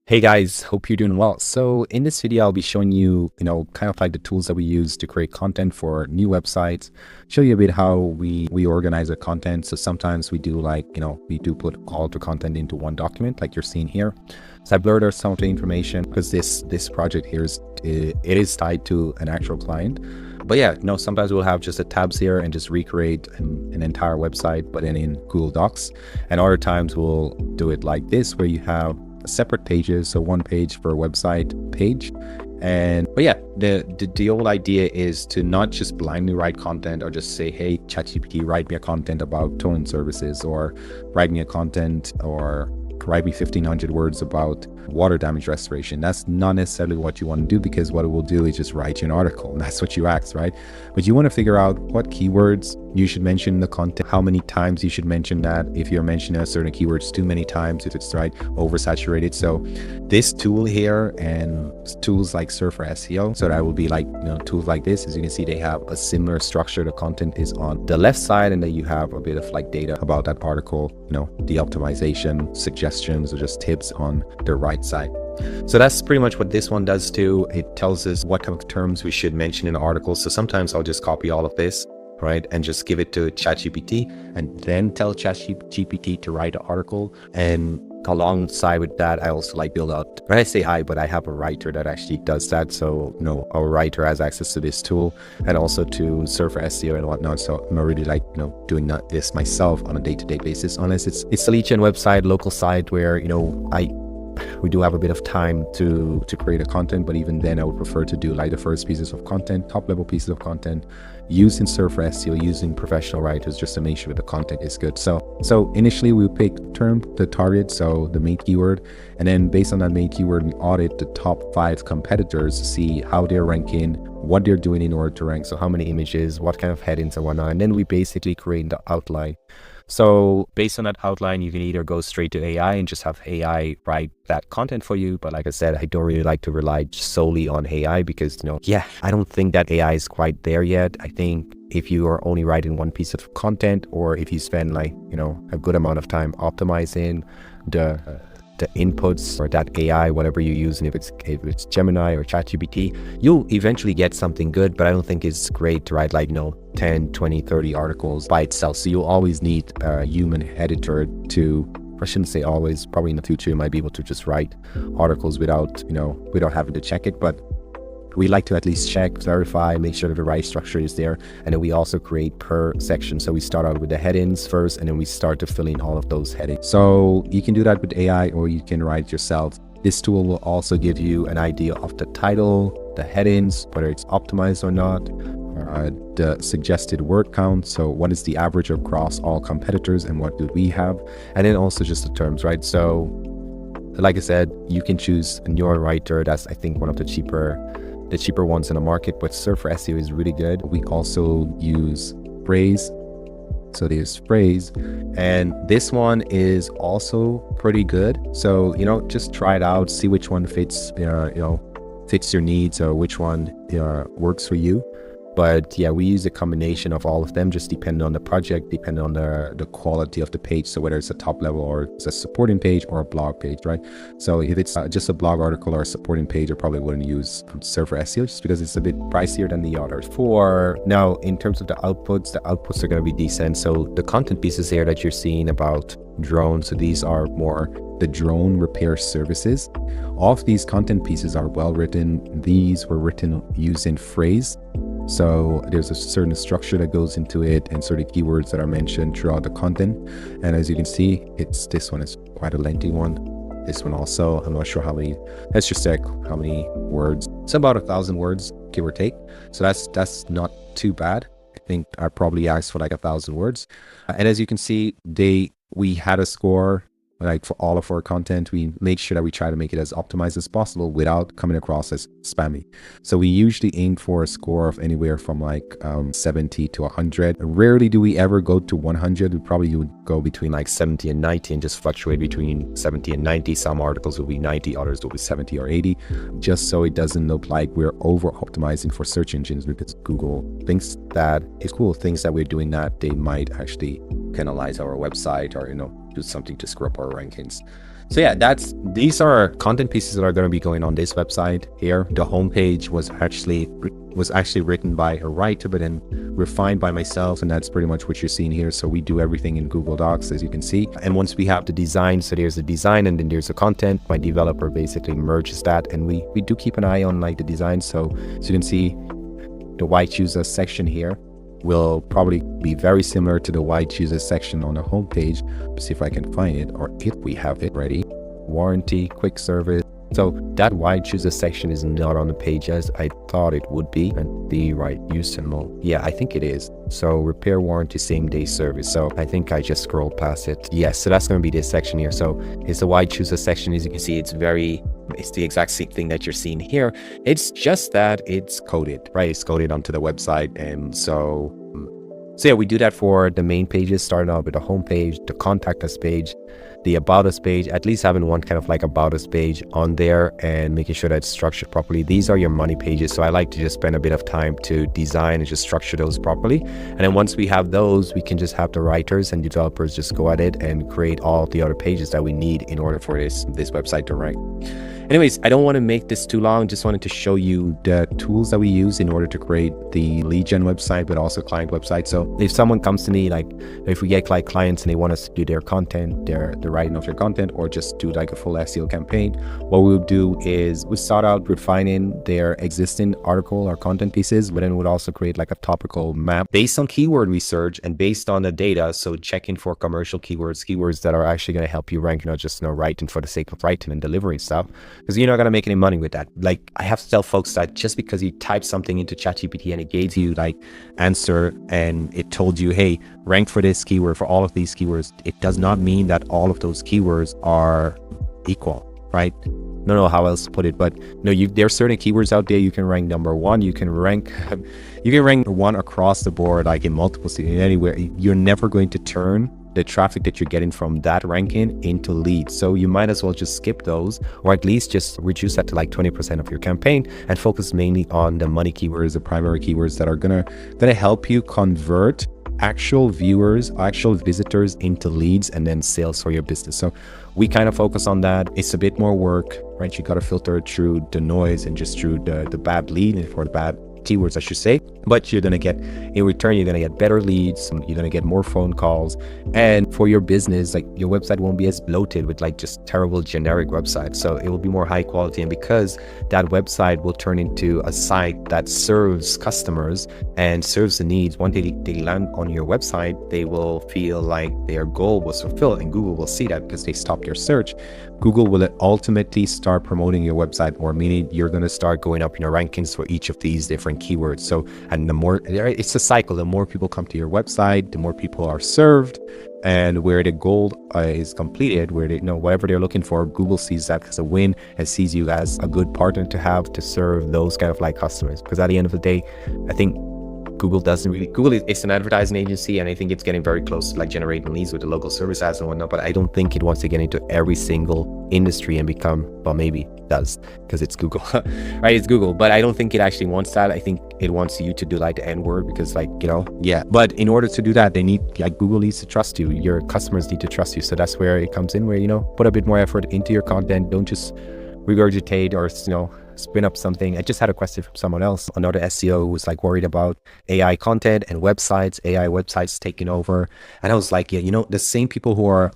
Hey guys, hope you're doing well. So in this video, I'll be showing you, kind of like the tools that we use to create content for new websites, show you a bit how we organize our content. So sometimes we do we do put all the content into one document like you're seeing here. So I blurred out some of the information because this project here it is tied to an actual client. But yeah, sometimes we'll have just the tabs here and just recreate an entire website, but then in Google Docs. And other times we'll do it like this, where you have separate pages, so one page per website page. But yeah, the whole idea is to not just blindly write content or just say, hey, ChatGPT, write me a content about towing services, or write me a content, or write me 1,500 words about water damage restoration. That's not necessarily what you want to do, because what it will do is just write you an article, and that's what you asked, right? But you want to figure out what keywords you should mention in the content, how many times you should mention that, if you're mentioning a certain keywords too many times, if it's oversaturated. So this tool here and tools like Surfer SEO, so that will be tools like this. As you can see, they have a similar structure. The content is on the left side, and then you have a bit of data about that article, the optimization, suggestions, or just tips on the right side. So that's pretty much what this one does too. It tells us what kind of terms we should mention in an article. So sometimes I'll just copy all of this, right, and just give it to ChatGPT, and then tell ChatGPT to write an article. And alongside with that, I also build out, when I say but I have a writer that actually does that. So our writer has access to this tool and also to Surfer SEO and whatnot. So I'm already doing this myself on a day-to-day basis, unless it's a lead gen website, local site where we do have a bit of time to create a content. But even then, I would prefer to do the first pieces of content, top level pieces of content, using Surfer SEO, using professional writers, just to make sure the content is good. So initially we pick the target, so the main keyword, and then based on that main keyword, we audit the top 5 competitors to see how they're ranking, what they're doing in order to rank, so how many images, what kind of headings and whatnot. And then we basically create the outline. So based on that outline, you can either go straight to AI and just have AI write that content for you. But like I said, I don't really like to rely solely on AI, because, I don't think that AI is quite there yet. I think if you are only writing one piece of content, or if you spend a good amount of time optimizing the inputs or that AI, whatever you use, and if it's Gemini or ChatGPT, you'll eventually get something good. But I don't think it's great to write 10, 20, 30 articles by itself. So you'll always need a human editor I shouldn't say always, probably in the future you might be able to just write articles without having to check it. But we like to at least check, verify, make sure that the right structure is there. And then we also create per section. So we start out with the headings first, and then we start to fill in all of those headings. So you can do that with AI, or you can write it yourself. This tool will also give you an idea of the title, the headings, whether it's optimized or not, the suggested word count. So what is the average across all competitors, and what do we have? And then also just the terms, right? So like I said, you can choose a newer writer. That's, I think, one of the cheaper ones in the market, but Surfer SEO is really good. We also use Phrase. So there's Phrase, and this one is also pretty good. So, just try it out, see which one fits your needs, or which one works for you. But yeah, we use a combination of all of them, just depending on the project, depending on the quality of the page. So whether it's a top level, or it's a supporting page, or a blog page, right? So if it's just a blog article or a supporting page, I probably wouldn't use Surfer SEO, just because it's a bit pricier than the others. Now, in terms of the outputs are going to be decent. So the content pieces here that you're seeing about drones, so these are more the drone repair services. All of these content pieces are well written. These were written using Phrase. So there's a certain structure that goes into it, and certain keywords that are mentioned throughout the content. And as you can see, this one is quite a lengthy one. This one also, I'm not sure how many. Let's just check how many words. It's about 1,000 words, give or take. So that's not too bad. I think I probably asked for 1,000 words. And as you can see, we had a score. For all of our content, we make sure that we try to make it as optimized as possible without coming across as spammy. So we usually aim for a score of anywhere from 70 to 100. Rarely do we ever go to 100. We probably would go between 70 and 90, and just fluctuate between 70 and 90. Some articles will be 90, others will be 70 or 80, just so it doesn't look like we're over optimizing for search engines, because Google thinks that it's cool, things that we're doing that they might actually penalize our website, or do something to screw up our rankings. So yeah, these are content pieces that are going to be going on this website here. The homepage was actually written by a writer, but then refined by myself, and that's pretty much what you're seeing here. So we do everything in Google Docs, as you can see. And once we have the design, so there's the design and then there's the content. My developer basically merges that, and we do keep an eye on like the design. So you can see the why choose us section here will probably be very similar to the why choose us section on the homepage. Let's see if I can find it, or if we have it ready. Warranty, quick service. So that why choose a section is not on the page as I thought it would be. And the right use symbol. Yeah, I think it is. So repair, warranty, same day service. So I think I just scrolled past it. Yes, so that's going to be this section here. So it's the why choose a section. As you can see, it's the exact same thing that you're seeing here. It's just that it's coded, right? It's coded onto the website. And so yeah, we do that for the main pages, starting out with the home page, the contact us page, the about us page, at least having one kind of like about us page on there and making sure that it's structured properly. These are your money pages. So I like to just spend a bit of time to design and just structure those properly. And then once we have those, we can just have the writers and developers just go at it and create all the other pages that we need in order for this website to rank. Anyways, I don't want to make this too long. Just wanted to show you the tools that we use in order to create the lead gen website, but also client website. So if someone comes to me, like if we get like clients and they want us to do their content, the writing of their content, or just do like a full SEO campaign, what we'll do is we start out refining their existing article or content pieces, but then we'll also create like a topical map based on keyword research and based on the data. So checking for commercial keywords that are actually going to help you rank, not just writing for the sake of writing and delivering stuff. Because you're not going to make any money with that. Like I have to tell folks that just because you type something into ChatGPT and it gave you like answer and it told you, hey, rank for this keyword, for all of these keywords, it does not mean that all of those keywords are equal, right? I don't know how else to put it, but no, there are certain keywords out there you can rank number one. You can rank one across the board, like in multiple cities, anywhere. You're never going to turn the traffic that you're getting from that ranking into leads. So you might as well just skip those, or at least just reduce that to like 20% of your campaign and focus mainly on the money keywords, the primary keywords that are gonna help you convert actual viewers, actual visitors into leads and then sales for your business. So we kind of focus on that. It's a bit more work, right? You got to filter through the noise and just through the bad lead and for the bad keywords, I should say, but you're going to get, in return, you're going to get better leads, you're going to get more phone calls, and for your business, like your website won't be as bloated with like just terrible generic websites. So it will be more high quality, and because that website will turn into a site that serves customers and serves the needs, once they land on your website, they will feel like their goal was fulfilled, and Google will see that because they stopped your search. Google will ultimately start promoting your website, or meaning you're going to start going up in your rankings for each of these different keywords. So, and the more, it's a cycle, the more people come to your website, the more people are served, and where the goal is completed, where they know whatever they're looking for, Google sees that as a win and sees you as a good partner to have to serve those kind of like customers. Because at the end of the day, I think Google is an advertising agency, and I think it's getting very close to like generating leads with the local service ads and whatnot, but I don't think it wants to get into every single industry and become, well, maybe it does because it's Google, right? It's Google, but I don't think it actually wants that. I think it wants you to do like the N word because yeah. But in order to do that, Google needs to trust you. Your customers need to trust you. So that's where it comes in, where, put a bit more effort into your content. Don't just regurgitate or, spin up something. I just had a question from someone else, another SEO who was like worried about AI content and AI websites taking over. And I was like, yeah, the same people who are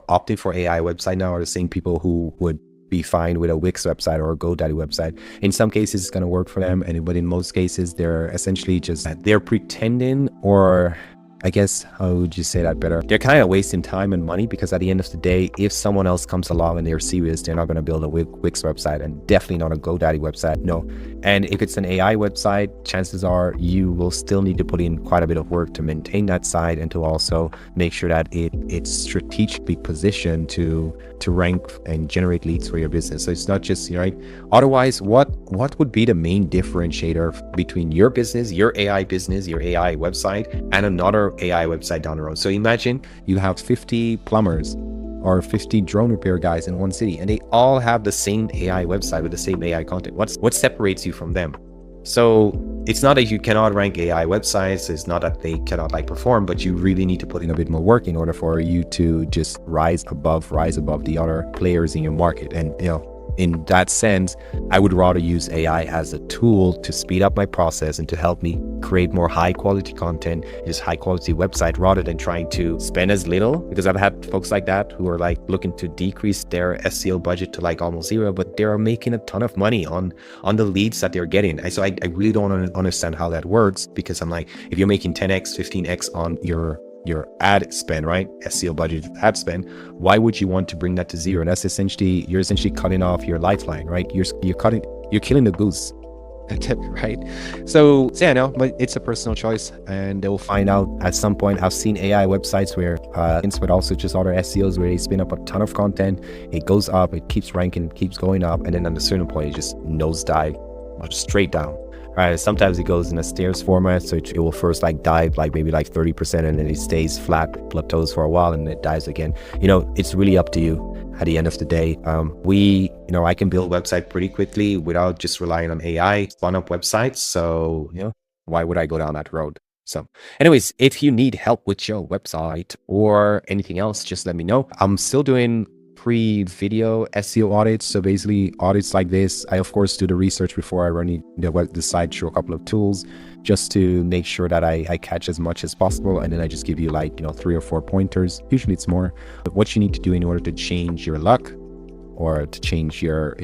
opting for AI website now are the same people who would be fine with a Wix website or a GoDaddy website. In some cases, it's going to work for them, but in most cases, they're essentially they're pretending, or I guess, how would you say that better? They're kind of wasting time and money, because at the end of the day, if someone else comes along and they're serious, they're not going to build a Wix website, and definitely not a GoDaddy website. No. And if it's an AI website, chances are you will still need to put in quite a bit of work to maintain that site and to also make sure that it's strategically positioned to rank and generate leads for your business. So it's not just, right? Otherwise, what would be the main differentiator between your business, your AI website, and another AI website down the road? So imagine you have 50 plumbers or 50 drone repair guys in one city, and they all have the same AI website with the same AI content. What separates you from them? So it's not that you cannot rank AI websites. It's not that they cannot like perform, but you really need to put in a bit more work in order for you to just rise above the other players in your market. And in that sense, I would rather use AI as a tool to speed up my process and to help me create more high quality content, just high quality website, rather than trying to spend as little, because I've had folks like that who are like looking to decrease their SEO budget to like almost zero, but they are making a ton of money on the leads that they're getting. So I really don't understand how that works, because I'm like, if you're making 10x, 15x on your ad spend, right? SEO budget ad spend, why would you want to bring that to zero? That's essentially, you're essentially cutting off your lifeline, right? You're killing the goose, right? So yeah, no, but it's a personal choice, and they'll find out at some point. I've seen AI websites where, but also just other SEOs where they spin up a ton of content, it goes up, it keeps ranking, it keeps going up, and then at a certain point, it just nosedive, straight down. Right, sometimes it goes in a stairs format, so it will first like dive like maybe like 30%, and then it stays flat, plateaus for a while, and it dives again. It's really up to you at the end of the day. I can build a website pretty quickly without just relying on AI, spun up websites. So, why would I go down that road? So anyways, if you need help with your website or anything else, just let me know. I'm still doing pre-video SEO audits. So basically audits like this, I of course do the research before I run the site through a couple of tools, just to make sure that I catch as much as possible. And then I just give you like, 3 or 4 pointers. Usually it's more, but what you need to do in order to change your luck, or to change your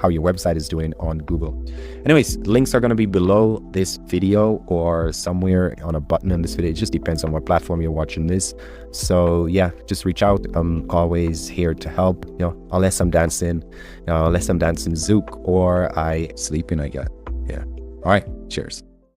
how your website is doing on Google. Anyways, links are going to be below this video or somewhere on a button on this video. It just depends on what platform you're watching this. So yeah, just reach out. I'm always here to help, unless I'm dancing Zouk or I sleeping, I guess. Yeah. All right. Cheers.